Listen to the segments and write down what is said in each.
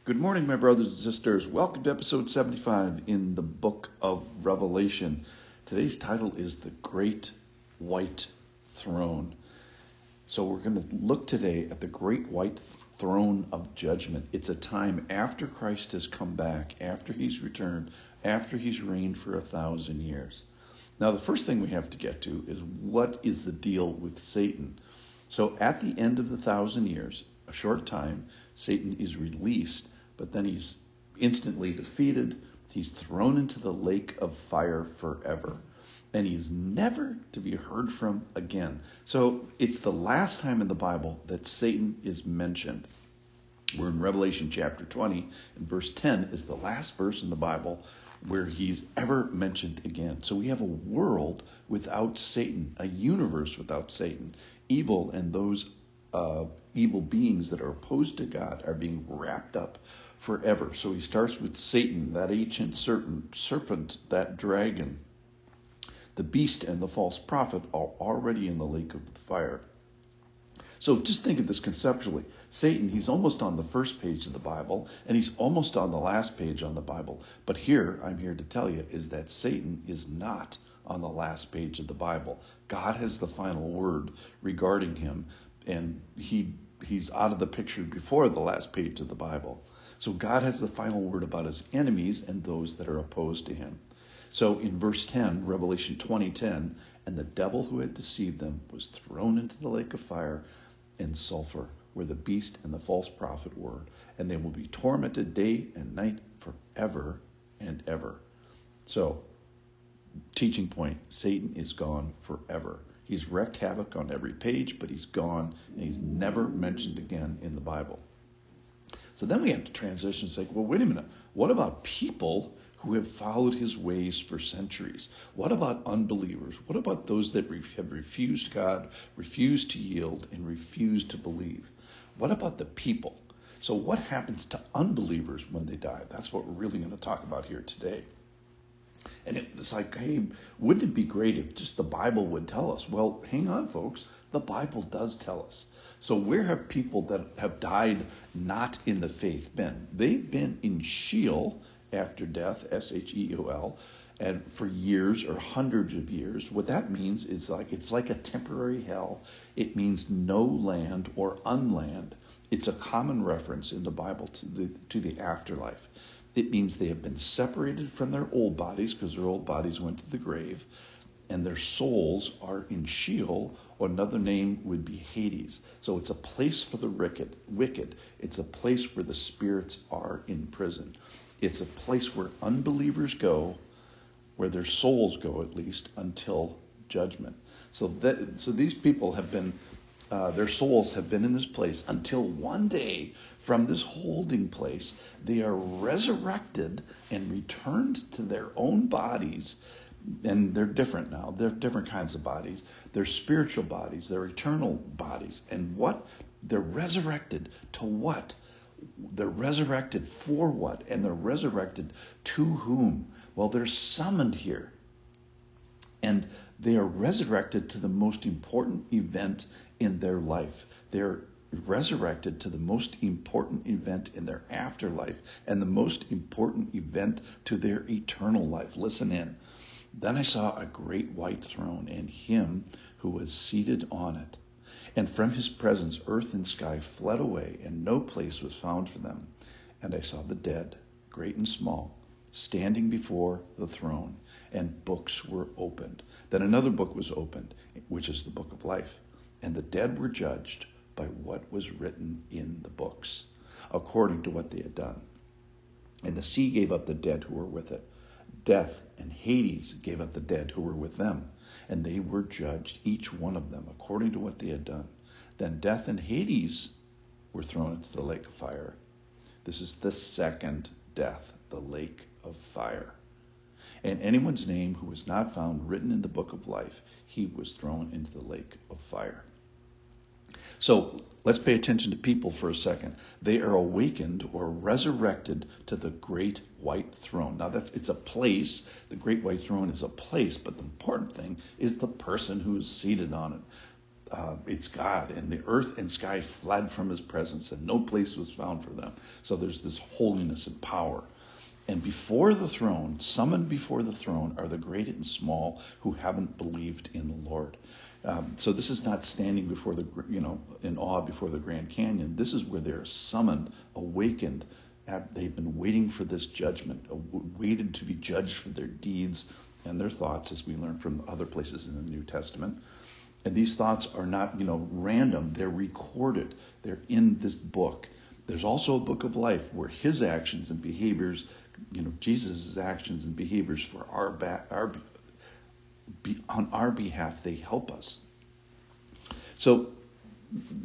Good morning, my brothers and sisters. Welcome to episode 75 in the book of Revelation. Today's title is The Great White Throne. So we're going to look today at the Great White Throne of Judgment. It's a time after Christ has come back, after he's returned, after he's reigned for 1,000 years. Now, the first thing we have to get to is what is the deal with Satan? So at the end of the 1,000 years, a short time, Satan is released, but then he's instantly defeated. He's thrown into the lake of fire forever, and he's never to be heard from again. So it's the last time in the Bible that Satan is mentioned. We're in Revelation chapter 20, and verse 10 is the last verse in the Bible where he's ever mentioned again. So we have a world without Satan, a universe without Satan. Evil and those evil beings that are opposed to God are being wrapped up forever. So he starts with Satan, that ancient serpent, that dragon. The beast and the false prophet are already in the lake of fire. So just think of this conceptually. Satan, he's almost on the first page of the Bible, and he's almost on the last page on the Bible. But here, I'm here to tell you, is that Satan is not on the last page of the Bible. God has the final word regarding him, and he's out of the picture before the last page of the Bible. So God has the final word about his enemies and those that are opposed to him. So in verse 10, Revelation 20:10, and the devil who had deceived them was thrown into the lake of fire and sulfur, where the beast and the false prophet were, and they will be tormented day and night forever and ever. So, teaching point, Satan is gone forever. He's wreaked havoc on every page, but he's gone, and he's never mentioned again in the Bible. So then we have to transition and say, well, wait a minute. What about people who have followed his ways for centuries? What about unbelievers? What about those that have refused God, refused to yield, and refused to believe? What about the people? So what happens to unbelievers when they die? That's what we're really going to talk about here today. And it's like, hey, wouldn't it be great if just the Bible would tell us? Well, hang on, folks. The Bible does tell us. So where have people that have died not in the faith been? They've been in Sheol after death, Sheol, and for years or hundreds of years. What that means is it's like a temporary hell. It means no land or unland. It's a common reference in the Bible to the afterlife. It means they have been separated from their old bodies because their old bodies went to the grave, and their souls are in Sheol, or another name would be Hades. So it's a place for the wicked. It's a place where the spirits are in prison. It's a place where unbelievers go, where their souls go at least, until judgment. So these people have been, their souls have been in this place until one day, from this holding place, they are resurrected and returned to their own bodies. And they're different now. They're different kinds of bodies. They're spiritual bodies. They're eternal bodies. And what? They're resurrected to what? They're resurrected for what? And they're resurrected to whom? Well, they're summoned here. And they are resurrected to the most important event in their life. They're resurrected to the most important event in their afterlife and the most important event to their eternal life. Listen in. Then I saw a great white throne and him who was seated on it. And from his presence earth and sky fled away, and no place was found for them. And I saw the dead, great and small, standing before the throne, and books were opened. Then another book was opened, which is the book of life. And the dead were judged by what was written in the books, according to what they had done. And the sea gave up the dead who were with it. Death and Hades gave up the dead who were with them, and they were judged, each one of them, according to what they had done. Then death and Hades were thrown into the lake of fire. This is the second death, the lake of fire. And anyone's name who was not found written in the book of life, he was thrown into the lake of fire. So let's pay attention to people for a second. They are awakened or resurrected to the great white throne. Now it's a place. The great white throne is a place, but the important thing is the person who is seated on it. it's God, and the earth and sky fled from his presence, and no place was found for them. So there's this holiness and power. And before the throne, summoned before the throne, are the great and small who haven't believed in the Lord. So this is not standing before in awe before the Grand Canyon. This is where they're summoned, awakened. They've been waiting for this judgment, waited to be judged for their deeds and their thoughts, as we learn from other places in the New Testament. And these thoughts are not, random. They're recorded. They're in this book. There's also a book of life where his actions and behaviors, Jesus' actions and behaviors for on our behalf, they help us. So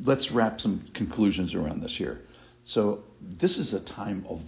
let's wrap some conclusions around this here. So this is a time of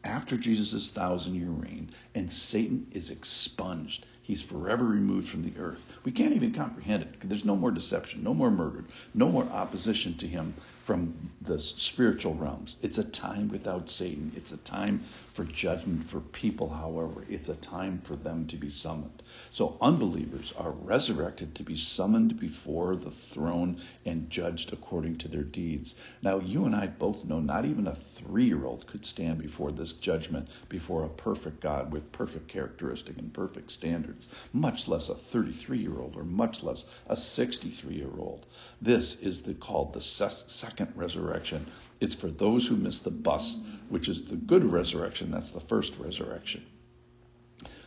after Jesus' 1,000-year reign, and Satan is expunged. He's forever removed from the earth. We can't even comprehend it. There's no more deception, no more murder, no more opposition to him from the spiritual realms. It's a time without Satan. It's a time for judgment for people, however. It's a time for them to be summoned. So unbelievers are resurrected to be summoned before the throne and judged according to their deeds. Now, you and I both know not even a 3-year-old could stand before this judgment, before a perfect God with perfect characteristic and perfect standards, much less a 33-year-old or much less a 63-year-old. This is called the second resurrection. It's for those who miss the bus, which is the good resurrection. That's the first resurrection.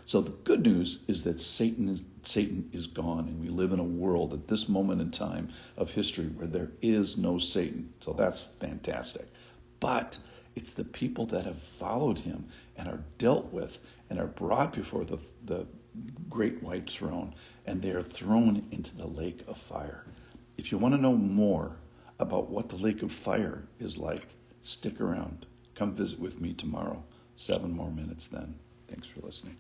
So the good news is that Satan is gone, and we live in a world at this moment in time of history where there is no Satan. So that's fantastic. But it's the people that have followed him and are dealt with and are brought before the great white throne, and they are thrown into the lake of fire. If you want to know more about what the lake of fire is like, stick around. Come visit with me tomorrow. 7 more minutes then. Thanks for listening.